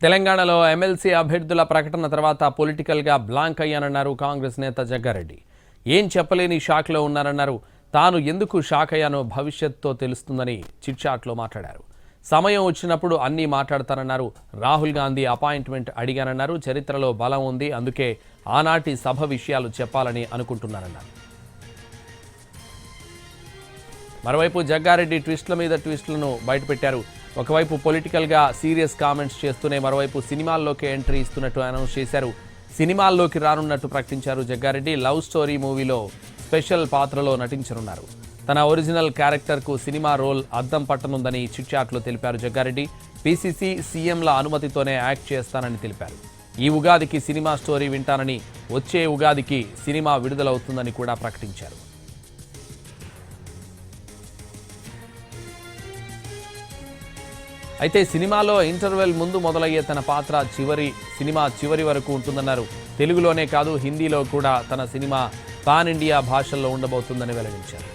తెలంగాణలో ఎమ్మెల్సీ అభ్యర్థుల ప్రకటన తర్వాత పొలిటికల్గా బ్లాంక్ అయ్యానన్నారు కాంగ్రెస్ నేత జగ్గారెడ్డి. ఏం చెప్పలేని షాక్లో ఉన్నారన్నారు. తాను ఎందుకు షాక్ అయ్యానో భవిష్యత్తుతో తెలుస్తుందని చిట్చాట్లో మాట్లాడారు. సమయం వచ్చినప్పుడు అన్నీ మాట్లాడతానన్నారు. రాహుల్ గాంధీ అపాయింట్మెంట్ అడిగానన్నారు. చరిత్రలో బలం ఉంది, అందుకే ఆనాటి సభ విషయాలు చెప్పాలని అనుకుంటున్నారన్నారు. మరోవైపు జగ్గారెడ్డి ట్విస్టుల మీద ట్విస్టులను బయటపెట్టారు. ఒకవైపు పొలిటికల్గా సీరియస్ కామెంట్స్ చేస్తూనే మరోవైపు సినిమాల్లోకి ఎంట్రీ ఇస్తున్నట్టు అనౌన్స్ చేశారు. సినిమాల్లోకి రానున్నట్టు ప్రకటించారు జగ్గారెడ్డి. లవ్ స్టోరీ మూవీలో స్పెషల్ పాత్రలో నటించనున్నారు. తన ఒరిజినల్ క్యారెక్టర్కు సినిమా రోల్ అద్దం పట్టనుందని చిట్చాట్లో తెలిపారు జగ్గారెడ్డి. పీసీసీ సీఎంల అనుమతితోనే యాక్ట్ చేస్తానని తెలిపారు. ఈ ఉగాదికి సినిమా స్టోరీ వింటానని, వచ్చే ఉగాదికి సినిమా విడుదలవుతుందని కూడా ప్రకటించారు. అయితే సినిమాలో ఇంటర్వెల్ ముందు మొదలయ్యే తన పాత్ర సినిమా చివరి వరకు ఉంటుందన్నారు. తెలుగులోనే కాదు, హిందీలో కూడా తన సినిమా పాన్ ఇండియా భాషల్లో ఉండబోతుందని వెల్లడించారు.